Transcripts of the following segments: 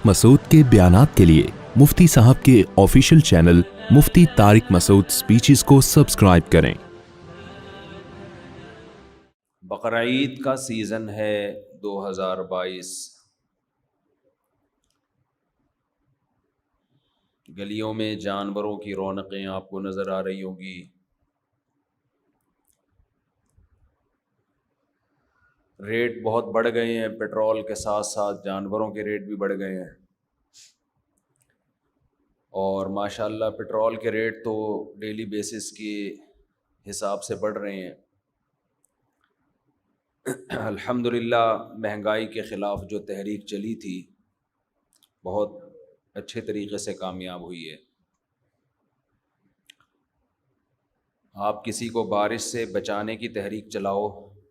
مسعود کے بیانات کے لیے مفتی صاحب کے آفیشیل چینل مفتی طارق مسعود سپیچز کو سبسکرائب کریں۔ بقرعید کا سیزن ہے 2022۔ گلیوں میں جانوروں کی رونقیں آپ کو نظر آ رہی ہوں گی۔ ریٹ بہت بڑھ گئے ہیں، پیٹرول کے ساتھ ساتھ جانوروں کے ریٹ بھی بڑھ گئے ہیں، اور ماشاءاللہ پیٹرول کے ریٹ تو ڈیلی بیسس کے حساب سے بڑھ رہے ہیں۔ الحمدللہ مہنگائی کے خلاف جو تحریک چلی تھی بہت اچھے طریقے سے کامیاب ہوئی ہے۔ آپ کسی کو بارش سے بچانے کی تحریک چلاؤ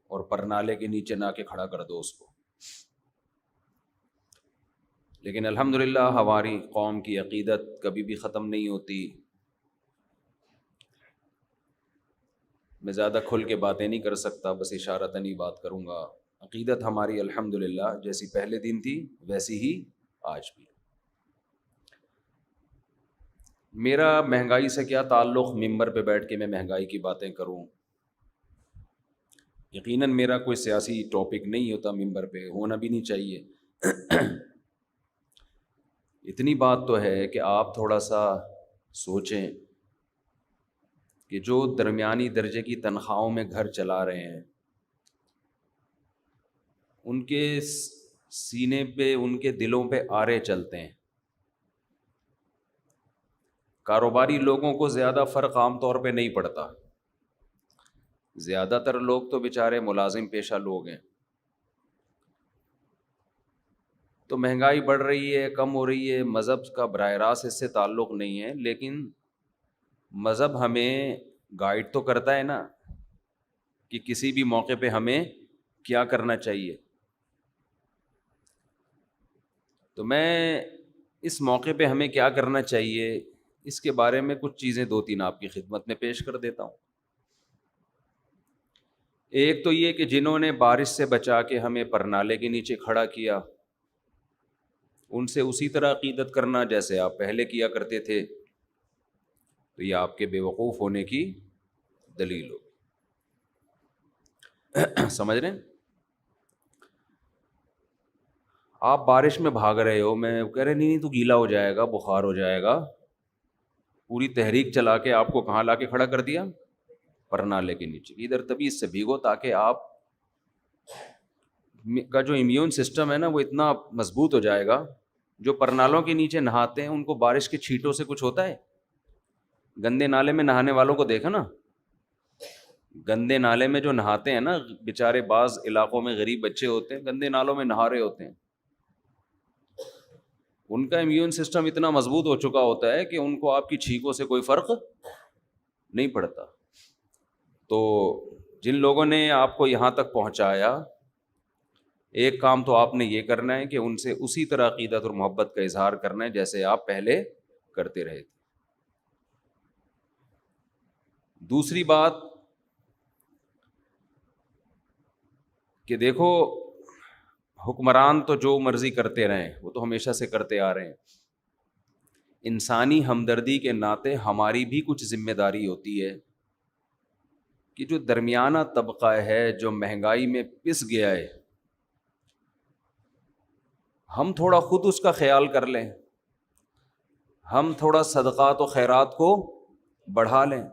اور پرنالے کے نیچے نہ کے کھڑا کر دو اس کو، لیکن الحمدللہ ہماری قوم کی عقیدت کبھی بھی ختم نہیں ہوتی۔ میں زیادہ کھل کے باتیں نہیں کر سکتا، بس اشارتاً ہی بات کروں گا۔ عقیدت ہماری الحمدللہ جیسی پہلے دن تھی ویسی ہی آج بھی۔ میرا مہنگائی سے کیا تعلق، ممبر پہ بیٹھ کے میں مہنگائی کی باتیں کروں؟ یقیناً میرا کوئی سیاسی ٹاپک نہیں ہوتا، ممبر پہ ہونا بھی نہیں چاہیے۔ اتنی بات تو ہے کہ آپ تھوڑا سا سوچیں کہ جو درمیانی درجے کی تنخواہوں میں گھر چلا رہے ہیں، ان کے سینے پہ، ان کے دلوں پہ آرے چلتے ہیں۔ کاروباری لوگوں کو زیادہ فرق عام طور پہ نہیں پڑتا، زیادہ تر لوگ تو بیچارے ملازم پیشہ لوگ ہیں۔ تو مہنگائی بڑھ رہی ہے، کم ہو رہی ہے، مذہب کا براہ راست اس سے تعلق نہیں ہے، لیکن مذہب ہمیں گائیڈ تو کرتا ہے نا کہ کسی بھی موقع پہ ہمیں کیا کرنا چاہیے۔ تو میں اس موقع پہ ہمیں کیا کرنا چاہیے اس کے بارے میں کچھ چیزیں دو تین آپ کی خدمت میں پیش کر دیتا ہوں۔ ایک تو یہ کہ جنہوں نے بارش سے بچا کے ہمیں پرنالے کے نیچے کھڑا کیا، ان سے اسی طرح عقیدت کرنا جیسے آپ پہلے کیا کرتے تھے، تو یہ آپ کے بے وقوف ہونے کی دلیل ہو۔ سمجھ رہے ہیں؟ آپ بارش میں بھاگ رہے ہو، میں کہہ رہے نہیں تو گیلا ہو جائے گا، بخار ہو جائے گا، پوری تحریک چلا کے آپ کو کہاں لا کے کھڑا کر دیا؟ پرنالے کے نیچے۔ ادھر تبھی اس سے بھیگو تاکہ آپ کا جو امیون سسٹم ہے نا وہ اتنا مضبوط ہو جائے گا۔ جو پرنالوں کے نیچے نہاتے ہیں ان کو بارش کے چھینٹوں سے کچھ ہوتا ہے؟ گندے نالے میں نہانے والوں کو دیکھا نا، گندے نالے میں جو نہاتے ہیں نا بیچارے، بعض علاقوں میں غریب بچے ہوتے ہیں گندے نالوں میں نہا رہے ہوتے ہیں، ان کا امیون سسٹم اتنا مضبوط ہو چکا ہوتا ہے کہ ان کو آپ کی چھینکوں سے کوئی فرق نہیں پڑتا۔ تو جن لوگوں نے آپ کو یہاں تک پہنچایا، ایک کام تو آپ نے یہ کرنا ہے کہ ان سے اسی طرح عقیدت اور محبت کا اظہار کرنا ہے جیسے آپ پہلے کرتے رہے تھے۔ دوسری بات کہ دیکھو، حکمران تو جو مرضی کرتے رہیں، وہ تو ہمیشہ سے کرتے آ رہے ہیں۔ انسانی ہمدردی کے ناطے ہماری بھی کچھ ذمہ داری ہوتی ہے کہ جو درمیانہ طبقہ ہے، جو مہنگائی میں پس گیا ہے، ہم تھوڑا خود اس کا خیال کر لیں، ہم تھوڑا صدقات و خیرات کو بڑھا لیں۔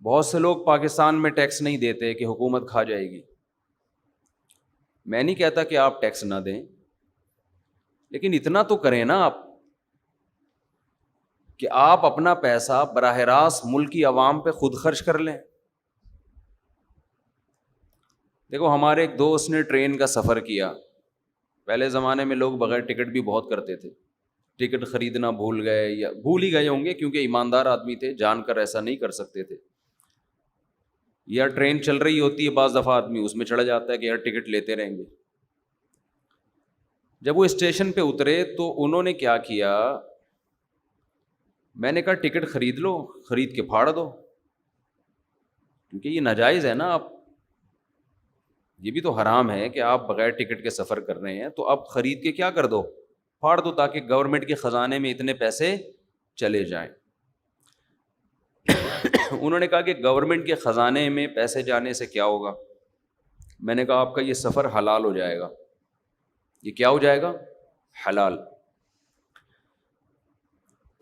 بہت سے لوگ پاکستان میں ٹیکس نہیں دیتے کہ حکومت کھا جائے گی۔ میں نہیں کہتا کہ آپ ٹیکس نہ دیں، لیکن اتنا تو کریں نا آپ کہ آپ اپنا پیسہ براہ راست ملک کی عوام پہ خود خرچ کر لیں۔ دیکھو، ہمارے ایک دوست نے ٹرین کا سفر کیا۔ پہلے زمانے میں لوگ بغیر ٹکٹ بھی بہت کرتے تھے، ٹکٹ خریدنا بھول گئے یا بھول ہی گئے ہوں گے کیونکہ ایماندار آدمی تھے، جان کر ایسا نہیں کر سکتے تھے، یا ٹرین چل رہی ہوتی ہے بعض دفعہ آدمی اس میں چڑھ جاتا ہے کہ یار ٹکٹ لیتے رہیں گے۔ جب وہ اسٹیشن پہ اترے تو انہوں نے کیا کیا، میں نے کہا ٹکٹ خرید لو، خرید کے پھاڑ دو، کیونکہ یہ ناجائز ہے نا۔ آپ یہ بھی تو حرام ہے کہ آپ بغیر ٹکٹ کے سفر کر رہے ہیں تو اب خرید کے کیا کر دو, پھاڑ دو, تاکہ گورنمنٹ کے خزانے میں اتنے پیسے چلے جائیں. انہوں نے کہا کہ گورنمنٹ کے خزانے میں پیسے جانے سے کیا ہوگا؟ میں نے کہا آپ کا یہ سفر حلال ہو جائے گا. یہ کیا ہو جائے گا؟ حلال.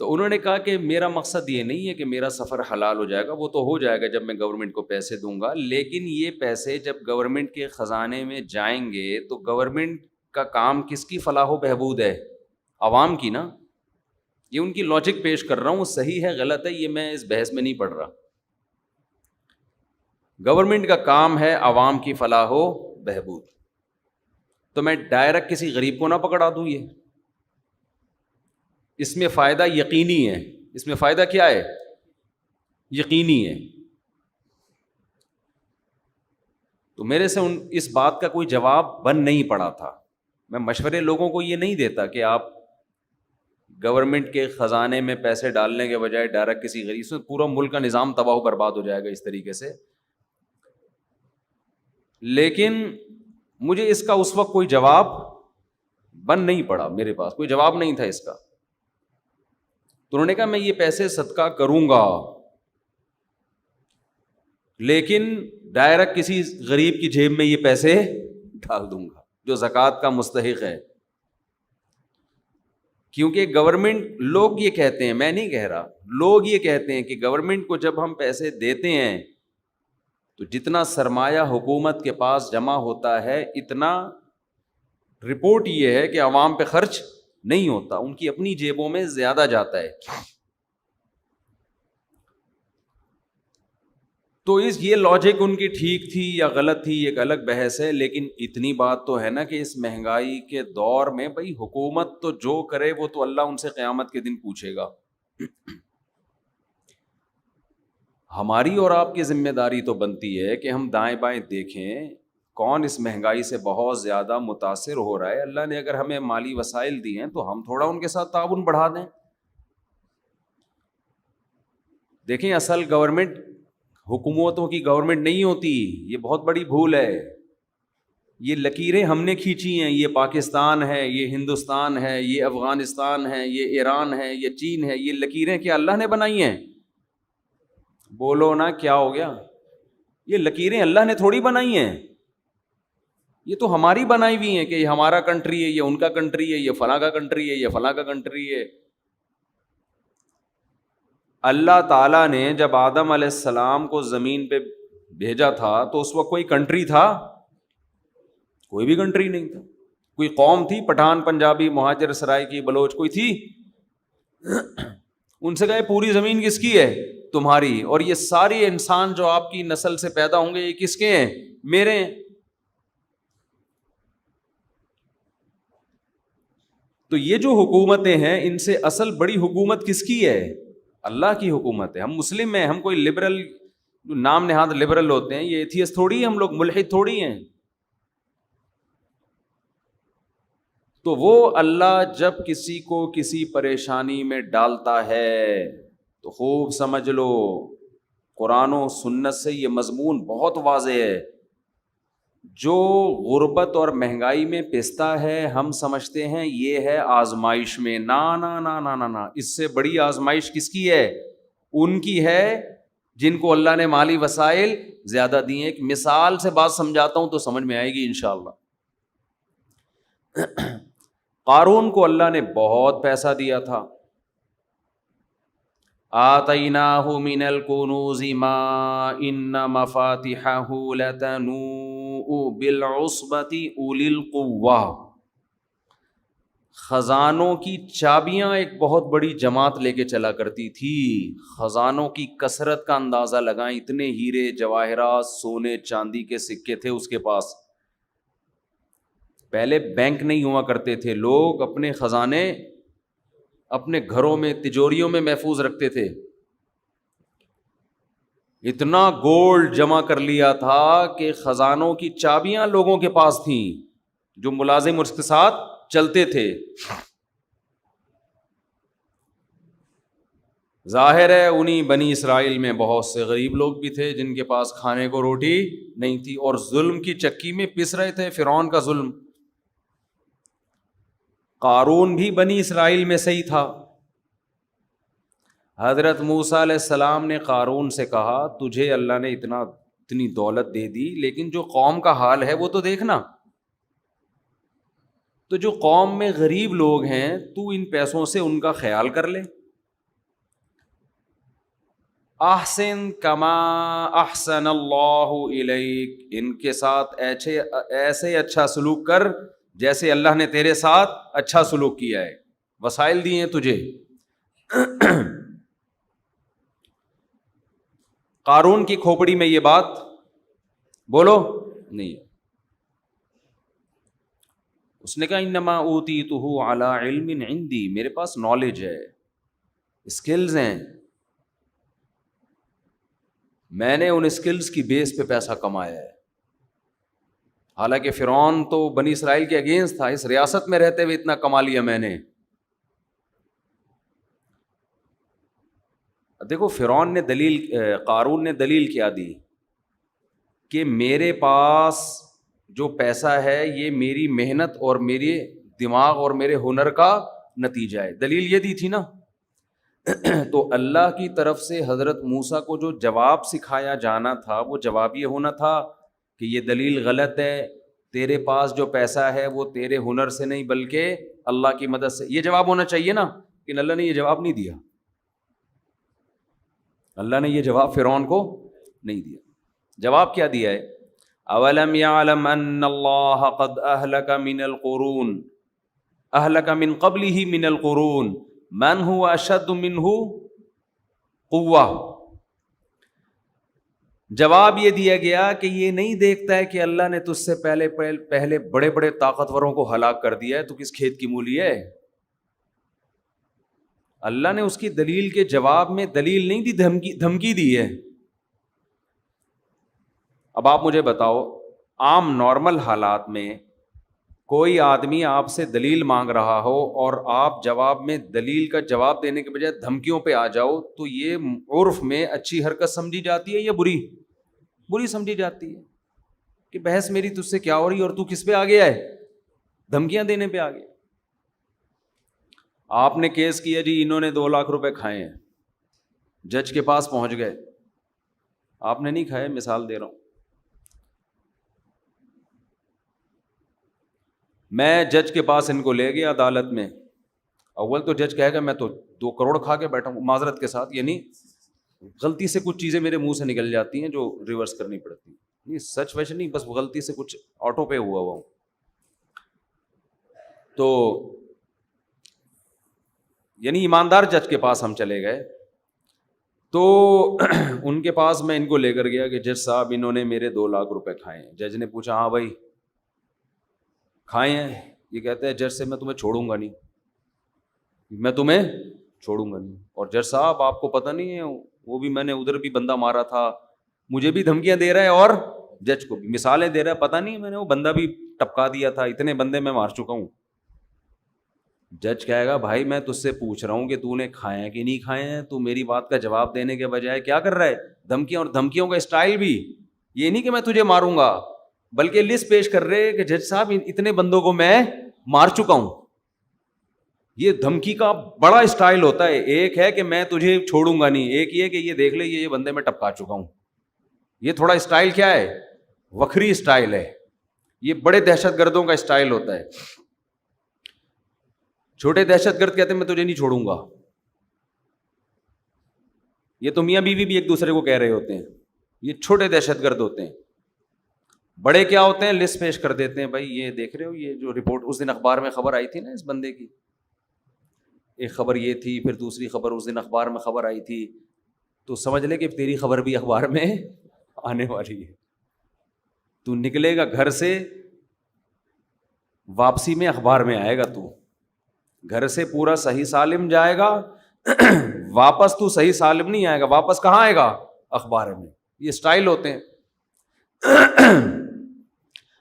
تو انہوں نے کہا کہ میرا مقصد یہ نہیں ہے کہ میرا سفر حلال ہو جائے گا, وہ تو ہو جائے گا جب میں گورنمنٹ کو پیسے دوں گا, لیکن یہ پیسے جب گورنمنٹ کے خزانے میں جائیں گے تو گورنمنٹ کا کام کس کی فلاح و بہبود ہے؟ عوام کی نا. یہ ان کی لاجک پیش کر رہا ہوں, صحیح ہے غلط ہے یہ میں اس بحث میں نہیں پڑھ رہا. گورنمنٹ کا کام ہے عوام کی فلاح و بہبود, تو میں ڈائریکٹ کسی غریب کو نہ پکڑا دوں. یہ اس میں فائدہ یقینی ہے. اس میں فائدہ کیا ہے؟ یقینی ہے. تو میرے سے اس بات کا کوئی جواب بن نہیں پڑا تھا. میں مشورے لوگوں کو یہ نہیں دیتا کہ آپ گورنمنٹ کے خزانے میں پیسے ڈالنے کے بجائے ڈائریکٹ کسی غریب سے, پورا ملک کا نظام تباہ و برباد ہو جائے گا اس طریقے سے. لیکن مجھے اس کا اس وقت کوئی جواب بن نہیں پڑا, میرے پاس کوئی جواب نہیں تھا اس کا. تو انہوں نے کہا میں یہ پیسے صدقہ کروں گا, لیکن ڈائریکٹ کسی غریب کی جیب میں یہ پیسے ڈال دوں گا جو زکوٰۃ کا مستحق ہے. کیونکہ گورنمنٹ, لوگ یہ کہتے ہیں, میں نہیں کہہ رہا, لوگ یہ کہتے ہیں کہ گورنمنٹ کو جب ہم پیسے دیتے ہیں تو جتنا سرمایہ حکومت کے پاس جمع ہوتا ہے اتنا, رپورٹ یہ ہے کہ عوام پہ خرچ نہیں ہوتا, ان کی اپنی جیبوں میں زیادہ جاتا ہے. تو یہ لاجک ان کی ٹھیک تھی یا غلط تھی ایک الگ بحث ہے, لیکن اتنی بات تو ہے نا کہ اس مہنگائی کے دور میں بھائی حکومت تو جو کرے وہ تو اللہ ان سے قیامت کے دن پوچھے گا. ہماری اور آپ کی ذمہ داری تو بنتی ہے کہ ہم دائیں بائیں دیکھیں کون اس مہنگائی سے بہت زیادہ متاثر ہو رہا ہے. اللہ نے اگر ہمیں مالی وسائل دیے ہیں تو ہم تھوڑا ان کے ساتھ تعاون بڑھا دیں. دیکھیں اصل گورنمنٹ حکومتوں کی گورنمنٹ نہیں ہوتی, یہ بہت بڑی بھول ہے. یہ لکیریں ہم نے کھینچی ہیں, یہ پاکستان ہے, یہ ہندوستان ہے, یہ افغانستان ہے, یہ ایران ہے, یہ چین ہے, یہ لکیریں کیا اللہ نے بنائی ہیں؟ بولو نا کیا ہو گیا؟ یہ لکیریں اللہ نے تھوڑی بنائی ہیں, یہ تو ہماری بنائی ہوئی ہیں کہ یہ ہمارا کنٹری ہے, یہ ان کا کنٹری ہے, یہ فلاں کا کنٹری ہے, یہ فلاں کا کنٹری ہے. اللہ تعالیٰ نے جب آدم علیہ السلام کو زمین پہ بھیجا تھا تو اس وقت کوئی کنٹری تھا؟ کوئی بھی کنٹری نہیں تھا. کوئی قوم تھی پٹھان, پنجابی, مہاجر, سرائکی, بلوچ, کوئی تھی؟ ان سے کہے پوری زمین کس کی ہے؟ تمہاری. اور یہ سارے انسان جو آپ کی نسل سے پیدا ہوں گے یہ کس کے ہیں؟ میرے ہیں. تو یہ جو حکومتیں ہیں ان سے اصل بڑی حکومت کس کی ہے؟ اللہ کی حکومت ہے. ہم مسلم ہیں, ہم کوئی لبرل, نام نہاد لبرل ہوتے ہیں, یہ ایتھیسٹ تھوڑی ہیں, ہم لوگ ملحد تھوڑی ہیں. تو وہ اللہ جب کسی کو کسی پریشانی میں ڈالتا ہے تو خوب سمجھ لو, قرآن و سنت سے یہ مضمون بہت واضح ہے. جو غربت اور مہنگائی میں پستا ہے ہم سمجھتے ہیں یہ ہے آزمائش میں. نا نا نا نا نا نا, اس سے بڑی آزمائش کس کی ہے؟ ان کی ہے جن کو اللہ نے مالی وسائل زیادہ دیے. ایک مثال سے بات سمجھاتا ہوں تو سمجھ میں آئے گی انشاءاللہ. قارون کو اللہ نے بہت پیسہ دیا تھا. آتیناہ من الکنوز ما ان مفاتحہ لتنوء بالعصبۃ اولی القوہ. خزانوں کی چابیاں ایک بہت بڑی جماعت لے کے چلا کرتی تھی. خزانوں کی کثرت کا اندازہ لگائیں, اتنے ہیرے جواہرات, سونے چاندی کے سکے تھے اس کے پاس. پہلے بینک نہیں ہوا کرتے تھے, لوگ اپنے خزانے اپنے گھروں میں تجوریوں میں محفوظ رکھتے تھے. اتنا گولڈ جمع کر لیا تھا کہ خزانوں کی چابیاں لوگوں کے پاس تھیں جو ملازم اس کے ساتھ چلتے تھے. ظاہر ہے انہی بنی اسرائیل میں بہت سے غریب لوگ بھی تھے جن کے پاس کھانے کو روٹی نہیں تھی اور ظلم کی چکی میں پس رہے تھے، فرعون کا ظلم۔ قارون بھی بنی اسرائیل میں سے ہی تھا۔ حضرت موسیٰ علیہ السلام نے قارون سے کہا تجھے اللہ نے اتنی دولت دے دی، لیکن جو قوم کا حال ہے وہ تو دیکھنا۔ تو جو قوم میں غریب لوگ ہیں تو ان پیسوں سے ان کا خیال کر لے۔ احسن کما احسن اللہ الیک، ان کے ساتھ ایسے اچھا سلوک کر جیسے اللہ نے تیرے ساتھ اچھا سلوک کیا ہے، وسائل دیے ہیں تجھے۔ قارون کی کھوپڑی میں یہ بات بولو نہیں ہے۔ اس نے کہا انما اوتیتہ علی علم عندی، میرے پاس نالج ہے، اسکلز ہیں، میں نے ان اسکلز کی بیس پہ پیسہ کمایا ہے۔ حالانکہ فرعون تو بنی اسرائیل کے اگینسٹ تھا، اس ریاست میں رہتے ہوئے اتنا کما لیا میں نے۔ دیکھو فرعون نے قارون نے دلیل کیا دی کہ میرے پاس جو پیسہ ہے یہ میری محنت اور میرے دماغ اور میرے ہنر کا نتیجہ ہے، دلیل یہ دی تھی نا۔ تو اللہ کی طرف سے حضرت موسیٰ کو جو جواب سکھایا جانا تھا وہ جواب یہ ہونا تھا کہ یہ دلیل غلط ہے، تیرے پاس جو پیسہ ہے وہ تیرے ہنر سے نہیں بلکہ اللہ کی مدد سے، یہ جواب ہونا چاہیے نا، لیکن اللہ نے یہ جواب نہیں دیا۔ اللہ نے یہ جواب فرعون کو نہیں دیا۔ جواب کیا دیا ہے؟ اولم یعلم ان اللہ قد اہلک من القرون، اہلک من قبلہ من القرون من هو اشد منہ قوہ۔ جواب یہ دیا گیا کہ یہ نہیں دیکھتا ہے کہ اللہ نے تجھ سے پہلے بڑے بڑے طاقتوروں کو ہلاک کر دیا ہے، تو کس کھیت کی مولی ہے؟ اللہ نے اس کی دلیل کے جواب میں دلیل نہیں دی، دھمکی دی ہے۔ اب آپ مجھے بتاؤ، عام نارمل حالات میں کوئی آدمی آپ سے دلیل مانگ رہا ہو اور آپ جواب میں دلیل کا جواب دینے کے بجائے دھمکیوں پہ آ جاؤ تو یہ عرف میں اچھی حرکت سمجھی جاتی ہے یا بری سمجھی جاتی ہے؟ کہ بحث میری تجھ سے کیا ہو رہی ہے اور تو کس پہ آ گیا ہے؟ دھمکیاں دینے پہ آ گیا۔ آپ نے کیس کیا جی انہوں نے 2 لاکھ روپے کھائے ہیں، جج کے پاس پہنچ گئے، آپ نے نہیں کھائے، مثال دے رہا ہوں، میں جج کے پاس ان کو لے گیا عدالت میں، اول تو جج کہے گا میں تو 2 کروڑ کھا کے بیٹھا ہوں، معذرت کے ساتھ، یعنی غلطی سے کچھ چیزیں میرے منہ سے نکل جاتی ہیں جو ریورس کرنی پڑتی ہیں، نہیں سچ ویسے نہیں، بس غلطی سے کچھ آٹو پے ہوا ہوں۔ تو یعنی ایماندار جج کے پاس ہم چلے گئے، تو ان کے پاس میں ان کو لے کر گیا کہ جج صاحب انہوں نے میرے 2 لاکھ روپے کھائے ہیں۔ جج نے پوچھا ہاں بھائی کھائے ہیں؟ یہ کہتے ہیں جج سے میں تمہیں چھوڑوں گا نہیں، میں تمہیں چھوڑوں گا نہیں۔ اور جج صاحب آپ کو پتہ نہیں ہے وہ بھی میں نے ادھر بھی بندہ مارا تھا، مجھے بھی دھمکیاں دے رہا ہے اور جج کو بھی مثالیں دے رہا ہے، پتہ نہیں میں نے وہ بندہ بھی ٹپکا دیا تھا، اتنے بندے میں مار چکا ہوں۔ جج کہے گا بھائی میں تجھ سے پوچھ رہا ہوں کہ تو نے کھائے ہیں کہ نہیں کھائے ہیں، تو میری بات کا جواب دینے کے بجائے کیا کر رہا ہے؟ دھمکیاں، اور دھمکیوں کا اسٹائل بھی یہ نہیں کہ میں تجھے ماروں گا، بلکہ لسٹ پیش کر رہے کہ جج صاحب اتنے بندوں کو میں مار چکا ہوں۔ یہ دھمکی کا بڑا اسٹائل ہوتا ہے، ایک ہے کہ میں تجھے چھوڑوں گا نہیں، ایک یہ کہ یہ دیکھ لے یہ بندے میں ٹپکا چکا ہوں۔ یہ تھوڑا اسٹائل کیا ہے؟ وکری اسٹائل ہے، یہ بڑے دہشت گردوں کا اسٹائل ہوتا ہے۔ چھوٹے دہشت گرد کہتے ہیں میں تجھے نہیں چھوڑوں گا، یہ تو میاں بیوی بھی ایک دوسرے کو کہہ رہے ہوتے ہیں، یہ چھوٹے دہشت گرد ہوتے ہیں۔ بڑے کیا ہوتے ہیں؟ لسٹ پیش کر دیتے ہیں، بھائی یہ دیکھ رہے ہو یہ جو رپورٹ اس دن اخبار میں خبر آئی تھی نا اس بندے کی، ایک خبر یہ تھی، پھر دوسری خبر اس دن اخبار میں خبر آئی تھی، تو سمجھ لے کہ تیری خبر بھی اخبار میں آنے والی ہے۔ تو نکلے گا گھر سے، واپسی میں اخبار میں آئے گا، تو گھر سے پورا صحیح سالم جائے گا، واپس تو صحیح سالم نہیں آئے گا، واپس کہاں آئے گا؟ اخبار میں۔ یہ سٹائل ہوتے ہیں۔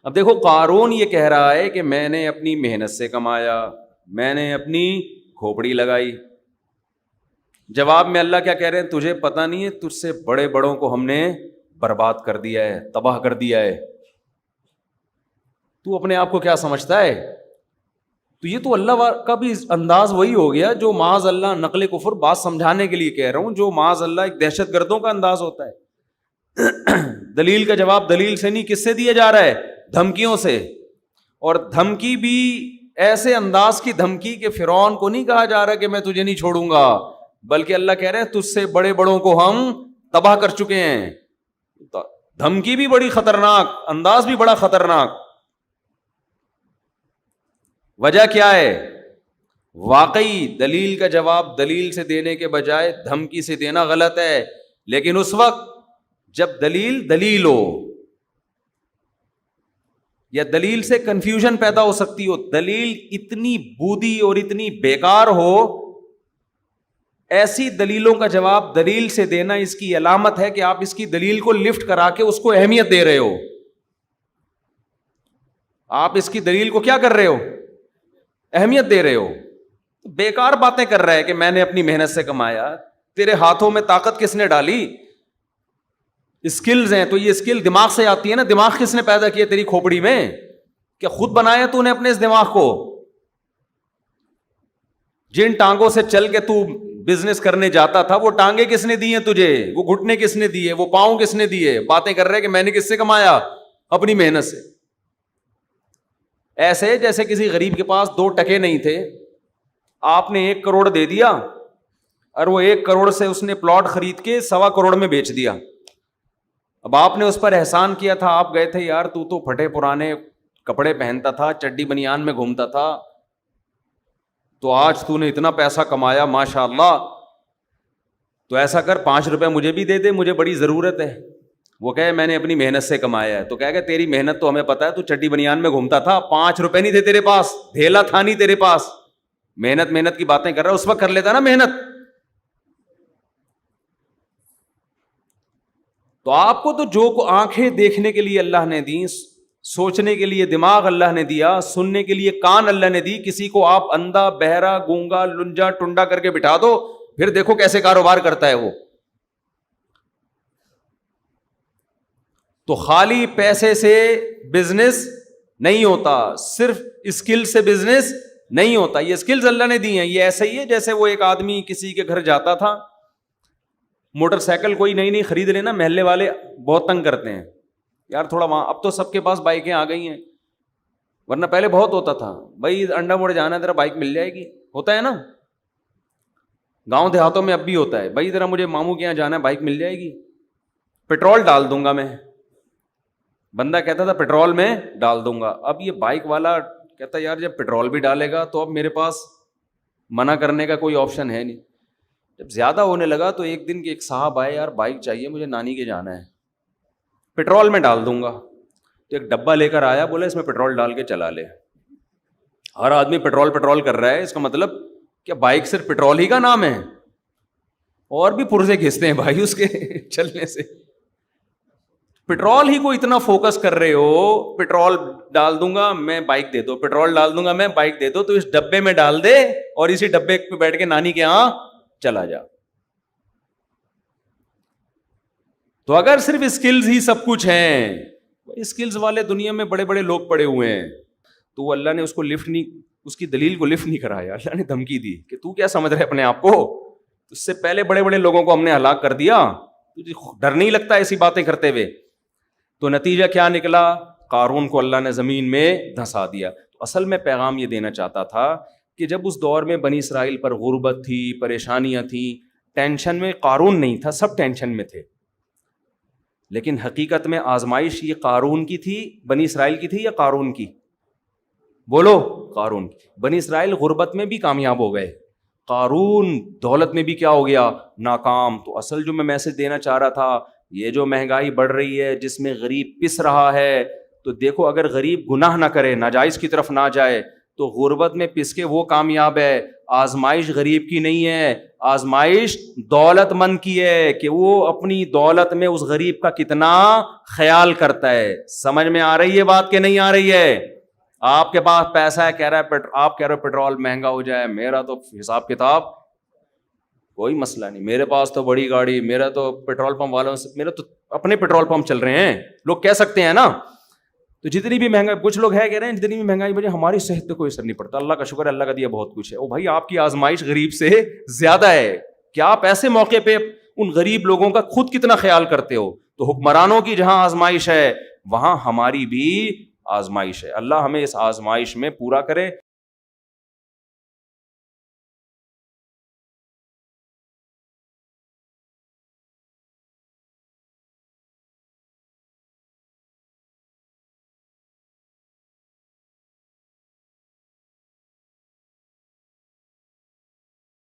اب دیکھو قارون یہ کہہ رہا ہے کہ میں نے اپنی محنت سے کمایا، میں نے اپنی کھوپڑی لگائی، جواب میں اللہ کیا کہہ رہے ہیں؟ تجھے پتہ نہیں ہے تجھ سے بڑے بڑوں کو ہم نے برباد کر دیا ہے، تباہ کر دیا ہے، تو اپنے آپ کو کیا سمجھتا ہے؟ تو یہ تو اللہ کا بھی انداز وہی ہو گیا جو معاذ اللہ نقل کفر بات سمجھانے کے لیے کہہ رہا ہوں، جو معاذ اللہ ایک دہشت گردوں کا انداز ہوتا ہے۔ دلیل کا جواب دلیل سے نہیں، کس سے دیا جا رہا ہے؟ دھمکیوں سے، اور دھمکی بھی ایسے انداز کی دھمکی کہ فرعون کو نہیں کہا جا رہا کہ میں تجھے نہیں چھوڑوں گا، بلکہ اللہ کہہ رہے ہیں تجھ سے بڑے بڑوں کو ہم تباہ کر چکے ہیں۔ دھمکی بھی بڑی خطرناک، انداز بھی بڑا خطرناک۔ وجہ کیا ہے؟ واقعی دلیل کا جواب دلیل سے دینے کے بجائے دھمکی سے دینا غلط ہے، لیکن اس وقت جب دلیل ہو یا دلیل سے کنفیوژن پیدا ہو سکتی ہو، دلیل اتنی بودی اور اتنی بیکار ہو، ایسی دلیلوں کا جواب دلیل سے دینا اس کی علامت ہے کہ آپ اس کی دلیل کو لفٹ کرا کے اس کو اہمیت دے رہے ہو۔ آپ اس کی دلیل کو کیا کر رہے ہو؟ اہمیت دے رہے ہو۔ بیکار باتیں کر رہا ہے کہ میں نے اپنی محنت سے کمایا، تیرے ہاتھوں میں طاقت کس نے ڈالی؟ اسکلز ہیں تو یہ اسکل دماغ سے آتی ہے نا، دماغ کس نے پیدا کیا تیری کھوپڑی میں؟ کیا خود بنایا تو نے اپنے اس دماغ کو؟ جن ٹانگوں سے چل کے تو بزنس کرنے جاتا تھا وہ ٹانگیں کس نے دی ہیں تجھے؟ وہ گھٹنے کس نے دیے؟ وہ پاؤں کس نے دیے؟ باتیں کر رہے کہ میں نے کس سے کمایا؟ اپنی محنت سے۔ ایسے جیسے کسی غریب کے پاس 2 ٹکے نہیں تھے، آپ نے 1 کروڑ دے دیا اور وہ 1 کروڑ سے اس نے پلاٹ خرید کے 1.25 کروڑ میں بیچ دیا۔ اب آپ نے اس پر احسان کیا تھا، آپ گئے تھے، یار تو پھٹے پرانے کپڑے پہنتا تھا، چڈی بنیان میں گھومتا تھا، تو آج تو نے اتنا پیسہ کمایا ماشاء اللہ، تو ایسا کر 5 روپے مجھے بھی دے دے، مجھے بڑی ضرورت ہے۔ وہ کہے میں نے اپنی محنت سے کمایا ہے، تو کہے گا تیری محنت تو ہمیں پتا ہے، تو چڈی بنیان میں گھومتا تھا، 5 روپے نہیں تھے تیرے پاس، دھیلا تھا نہیں تیرے پاس، محنت کی باتیں کر رہا ہے، اس وقت کر لیتا نا محنت۔ تو آپ کو تو جو آنکھیں دیکھنے کے لیے اللہ نے دی، سوچنے کے لیے دماغ اللہ نے دیا، سننے کے لیے کان اللہ نے دی، کسی کو آپ اندھا بہرا گونگا لنجا ٹنڈا کر کے بٹھا دو، پھر دیکھو کیسے کاروبار کرتا ہے وہ۔ تو خالی پیسے سے بزنس نہیں ہوتا، صرف اسکل سے بزنس نہیں ہوتا، یہ اسکلز اللہ نے دی ہیں۔ یہ ایسا ہی ہے جیسے وہ ایک آدمی کسی کے گھر جاتا تھا، موٹر سائیکل کوئی نئی خرید لینا، محلے والے بہت تنگ کرتے ہیں، یار تھوڑا وہاں، اب تو سب کے پاس بائکیں آ گئی ہیں، ورنہ پہلے بہت ہوتا تھا، بھائی انڈا موڑ جانا ہے، تیرا بائک مل جائے گی، ہوتا ہے نا، گاؤں دیہاتوں میں اب بھی ہوتا ہے، بھائی ذرا مجھے ماموں کے یہاں جانا ہے، بائک مل جائے گی، پیٹرول ڈال دوں گا میں، بندہ کہتا تھا پیٹرول میں ڈال دوں گا، اب یہ بائک والا کہتا یار جب پیٹرول بھی ڈالے گا تو اب میرے پاس منع کرنے کا کوئی آپشن ہے نہیں۔ جب زیادہ ہونے لگا تو ایک دن کے ایک صاحب آئے، یار بائک چاہیے مجھے، نانی کے جانا ہے، پیٹرول میں ڈال دوں گا، تو ایک ڈبہ لے کر آیا، بولا اس میں پیٹرول ڈال کے چلا لے۔ ہر آدمی پیٹرول کر رہا ہے، اس کا مطلب کیا بائک صرف پیٹرول ہی کا نام ہے؟ اور بھی پرزے گھستے ہیں بھائی اس کے چلنے سے۔ پیٹرول ہی کو اتنا فوکس کر رہے ہو، پیٹرول ڈال دوں گا میں بائک دے دو، پیٹرول ڈال دوں گا میں بائک دے دو، تو اس ڈبے میں ڈال دے اور اسی ڈبے پہ بیٹھ کے نانی کے ہاں چلا جا۔ تو اگر صرف اسکلز ہی سب کچھ ہیں، اسکلز والے دنیا میں بڑے بڑے لوگ پڑے ہوئے ہیں، تو وہ اللہ نے اس کو لفٹ نہیں، اس کی دلیل کو لفٹ نہیں کرایا، اللہ نے دھمکی دی کہ تو کیا سمجھ رہے اپنے آپ کو، اس سے پہلے بڑے بڑے لوگوں کو ہم نے ہلاک کر دیا، تجھے ڈر نہیں لگتا ایسی باتیں کرتے ہوئے؟ تو نتیجہ کیا نکلا؟ قارون کو اللہ نے زمین میں دھسا دیا۔ تو اصل میں پیغام یہ دینا چاہتا تھا کہ جب اس دور میں بنی اسرائیل پر غربت تھی، پریشانیاں تھیں، ٹینشن میں قارون نہیں تھا، سب ٹینشن میں تھے، لیکن حقیقت میں آزمائش یہ قارون کی تھی، بنی اسرائیل کی تھی یا قارون کی؟ بولو، قارون کی۔ بنی اسرائیل غربت میں بھی کامیاب ہو گئے، قارون دولت میں بھی کیا ہو گیا؟ ناکام۔ تو اصل جو میں میسج دینا چاہ رہا تھا، یہ جو مہنگائی بڑھ رہی ہے جس میں غریب پس رہا ہے، تو دیکھو اگر غریب گناہ نہ کرے، ناجائز کی طرف نہ جائے، تو غربت میں پس کے وہ کامیاب ہے۔ آزمائش غریب کی نہیں ہے، آزمائش دولت مند کی ہے، کہ وہ اپنی دولت میں اس غریب کا کتنا خیال کرتا ہے۔ سمجھ میں آ رہی ہے بات کہ نہیں آ رہی ہے؟ آپ کے پاس پیسہ ہے، کہہ رہا ہے آپ کہہ رہے ہو پیٹرول مہنگا ہو جائے، میرا تو حساب کتاب کوئی مسئلہ نہیں, میرے پاس تو بڑی گاڑی, میرا تو پیٹرول پمپ والوں سے, میرا تو اپنے پیٹرول پمپ چل رہے ہیں, لوگ کہہ سکتے ہیں نا. تو جتنی بھی مہنگائی, کچھ لوگ ہے کہہ رہے ہیں جتنی بھی مہنگائی بڑی ہماری صحت پہ کوئی اثر نہیں پڑتا, اللہ کا شکر ہے, اللہ کا دیا بہت کچھ ہے. او بھائی آپ کی آزمائش غریب سے زیادہ ہے, کیا آپ ایسے موقع پہ ان غریب لوگوں کا خود کتنا خیال کرتے ہو. تو حکمرانوں کی جہاں آزمائش ہے وہاں ہماری بھی آزمائش ہے. اللہ ہمیں اس آزمائش میں پورا کرے.